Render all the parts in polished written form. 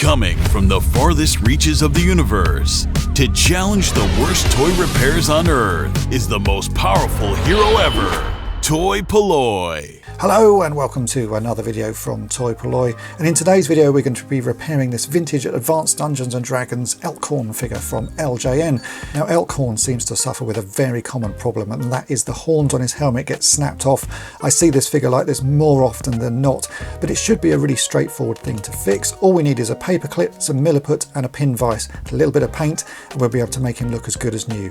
Coming from the farthest reaches of the universe to challenge the worst toy repairs on Earth is the most powerful hero ever, toy-polloi. Hello and welcome to another video from toy-polloi, and in today's video we're going to be repairing this vintage Advanced Dungeons Dragons Elkhorn figure from LJN. Now Elkhorn seems to suffer with a very common problem, and that is the horns on his helmet get snapped off. I see this figure like this more often than not, but it should be a really straightforward thing to fix. All we need is a paper clip, some milliput and a pin vise, a little bit of paint, and we'll be able to make him look as good as new.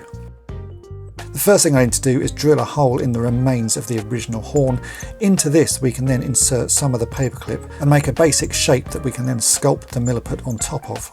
The first thing I need to do is drill a hole in the remains of the original horn. Into this we can then insert some of the paperclip and make a basic shape that we can then sculpt the milliput on top of.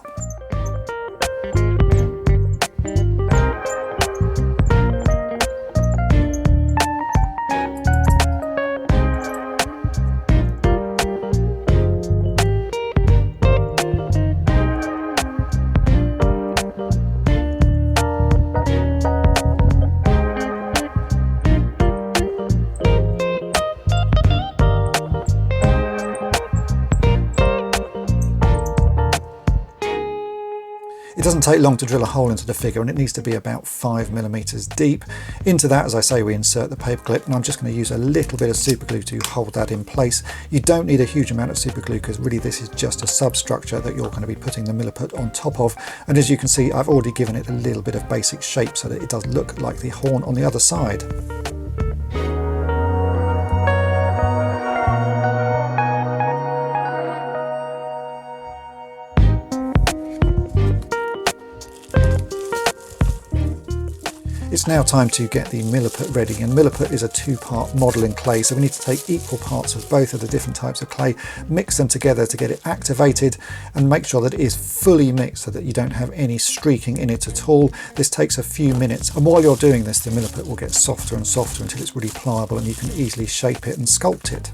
It doesn't take long to drill a hole into the figure, and it needs to be about 5mm deep. Into that, as I say, we insert the paperclip, and I'm just going to use a little bit of super glue to hold that in place. You don't need a huge amount of super glue because really this is just a substructure that you're going to be putting the milliput on top of. And as you can see, I've already given it a little bit of basic shape so that it does look like the horn on the other side. It's now time to get the milliput ready, and milliput is a two-part model in clay, so we need to take equal parts of both of the different types of clay, mix them together to get it activated, and make sure that it is fully mixed so that you don't have any streaking in it at all. This takes a few minutes, and while you're doing this the milliput will get softer and softer until it's really pliable and you can easily shape it and sculpt it.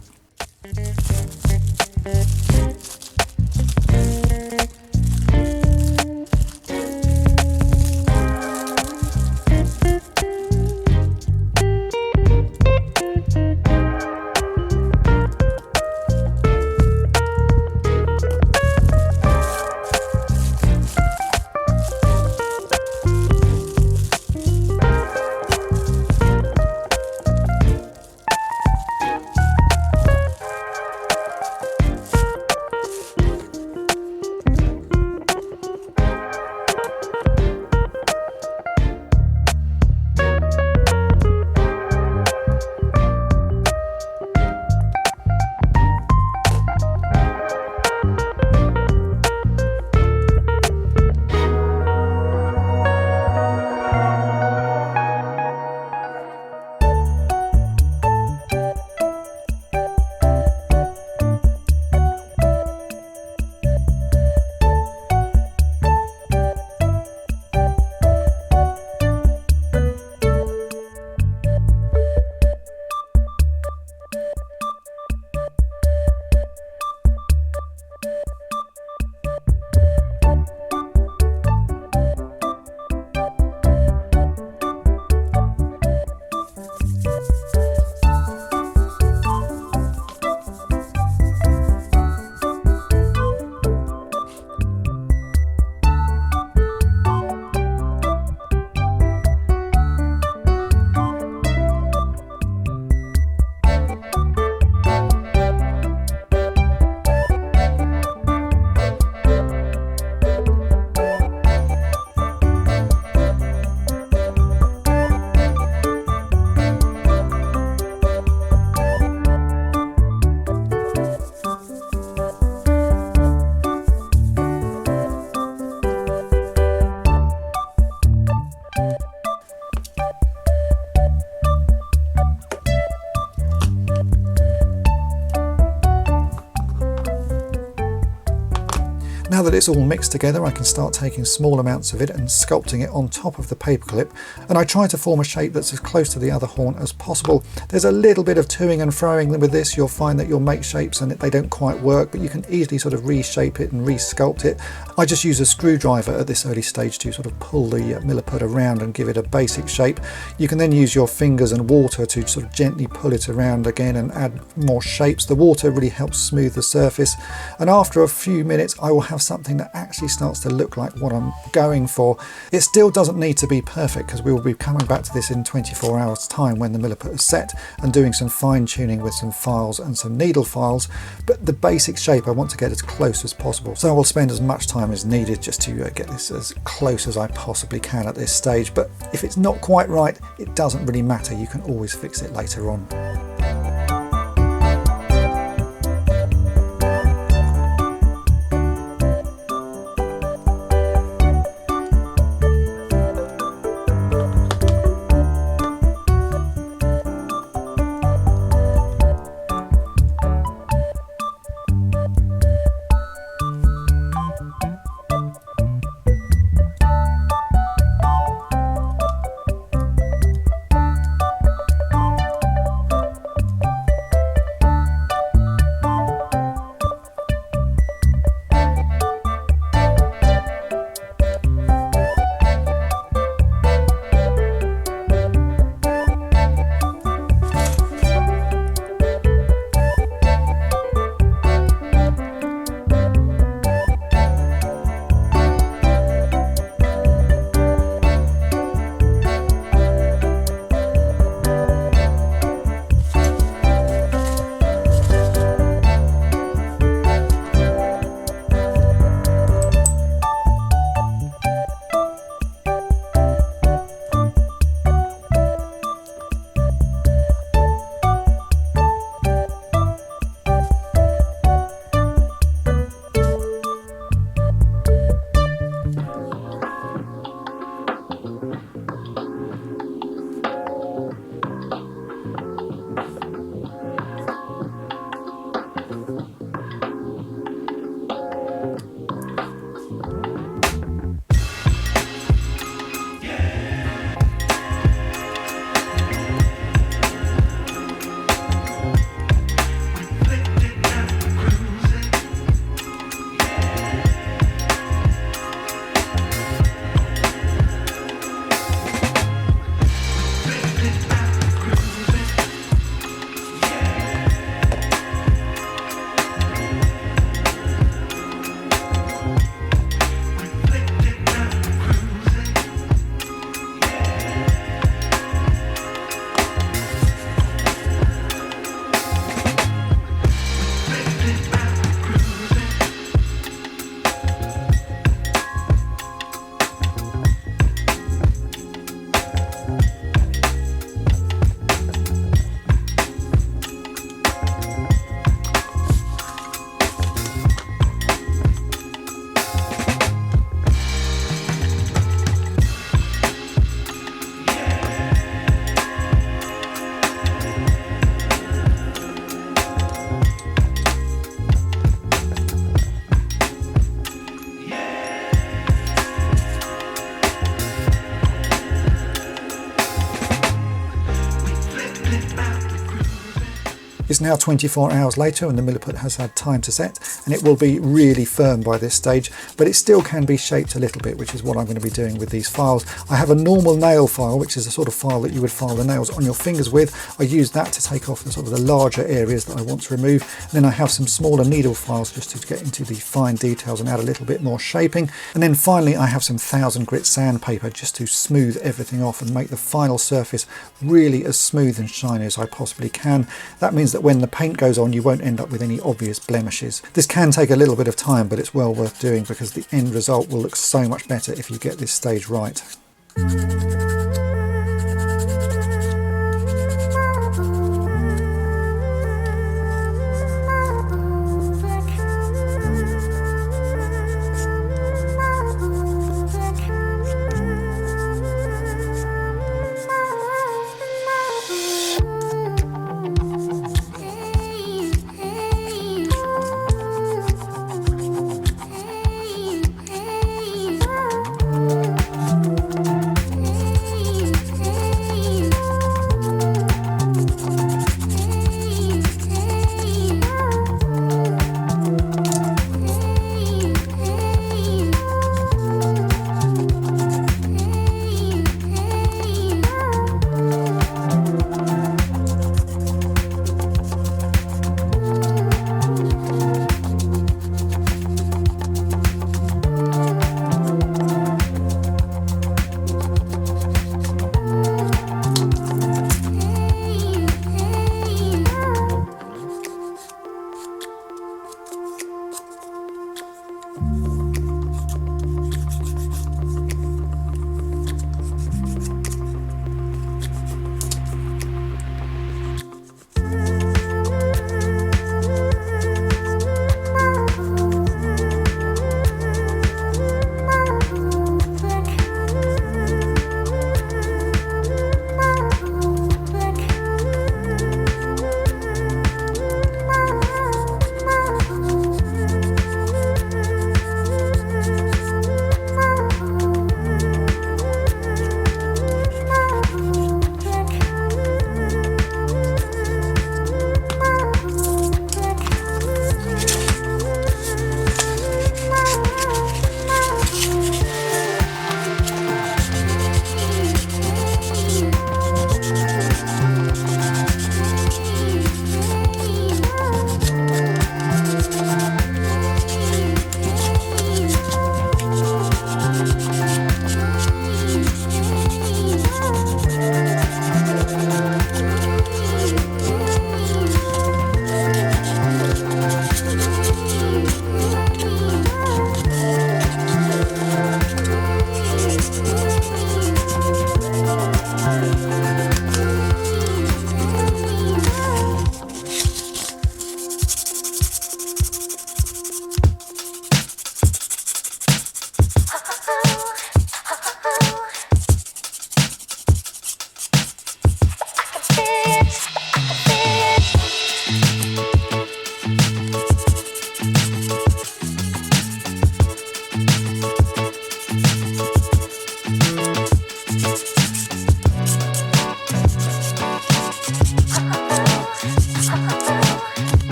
Now that it's all mixed together, I can start taking small amounts of it and sculpting it on top of the paperclip, and I try to form a shape that's as close to the other horn as possible. There's a little bit of toing and froing with this. You'll find that you'll make shapes and they don't quite work, but you can easily sort of reshape it and re-sculpt it. I just use a screwdriver at this early stage to sort of pull the milliput around and give it a basic shape. You can then use your fingers and water to sort of gently pull it around again and add more shapes. The water really helps smooth the surface, and after a few minutes I will have have something that actually starts to look like what I'm going for. It still doesn't need to be perfect because we will be coming back to this in 24 hours time when the milliput is set and doing some fine tuning with some files and some needle files, but the basic shape I want to get as close as possible. So I will spend as much time as needed just to get this as close as I possibly can at this stage, but if it's not quite right, it doesn't really matter. You can always fix it later on. It's now 24 hours later and the milliput has had time to set, and it will be really firm by this stage, but it still can be shaped a little bit, which is what I'm going to be doing with these files. I have a normal nail file, which is the sort of file that you would file the nails on your fingers with. I use that to take off the sort of the larger areas that I want to remove. And then I have some smaller needle files just to get into the fine details and add a little bit more shaping. And then finally I have some 1000 grit sandpaper just to smooth everything off and make the final surface really as smooth and shiny as I possibly can. That means that when the paint goes on, you won't end up with any obvious blemishes. This can take a little bit of time, but it's well worth doing because the end result will look so much better if you get this stage right.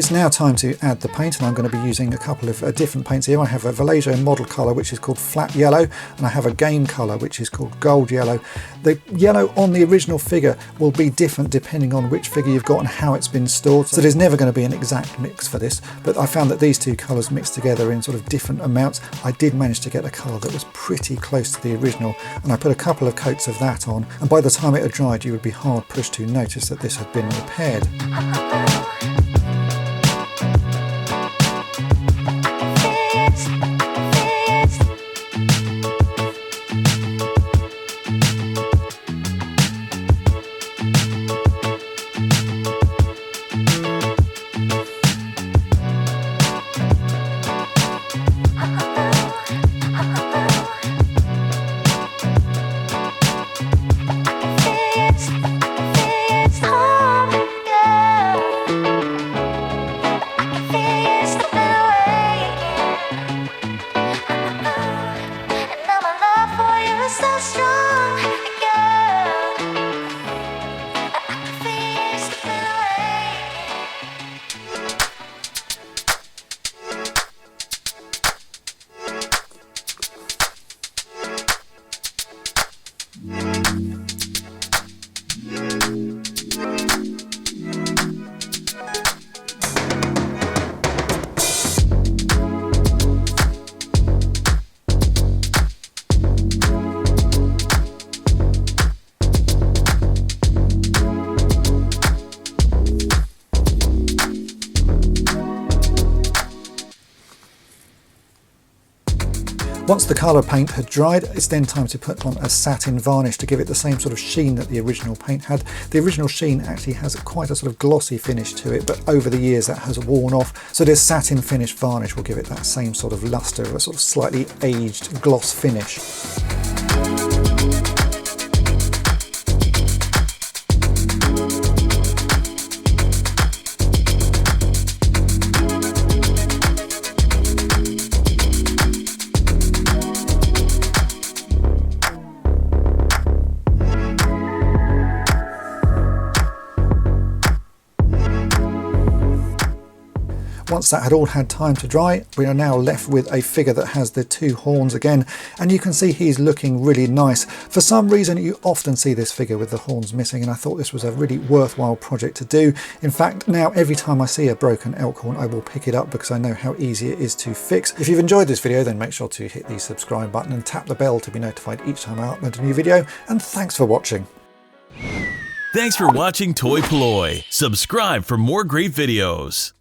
It's now time to add the paint, and I'm going to be using a couple of different paints here. I have a Vallejo model colour which is called flat yellow, and I have a game colour which is called gold yellow. The yellow on the original figure will be different depending on which figure you've got and how it's been stored, so there's never going to be an exact mix for this, but I found that these two colours mixed together in sort of different amounts. I did manage to get a colour that was pretty close to the original, and I put a couple of coats of that on, and by the time it had dried you would be hard pushed to notice that this had been repaired. Once the colour paint had dried, it's then time to put on a satin varnish to give it the same sort of sheen that the original paint had. The original sheen actually has quite a sort of glossy finish to it, but over the years that has worn off, so this satin finish varnish will give it that same sort of lustre, a sort of slightly aged gloss finish. Once that had all had time to dry, we are now left with a figure that has the two horns again, and you can see he's looking really nice. For some reason you often see this figure with the horns missing, and I thought this was a really worthwhile project to do. In fact, now every time I see a broken Elkhorn I will pick it up because I know how easy it is to fix. If you've enjoyed this video, then make sure to hit the subscribe button and tap the bell to be notified each time I upload a new video, and thanks for watching. Thanks for watching Toy-Polloi. Subscribe for more great videos.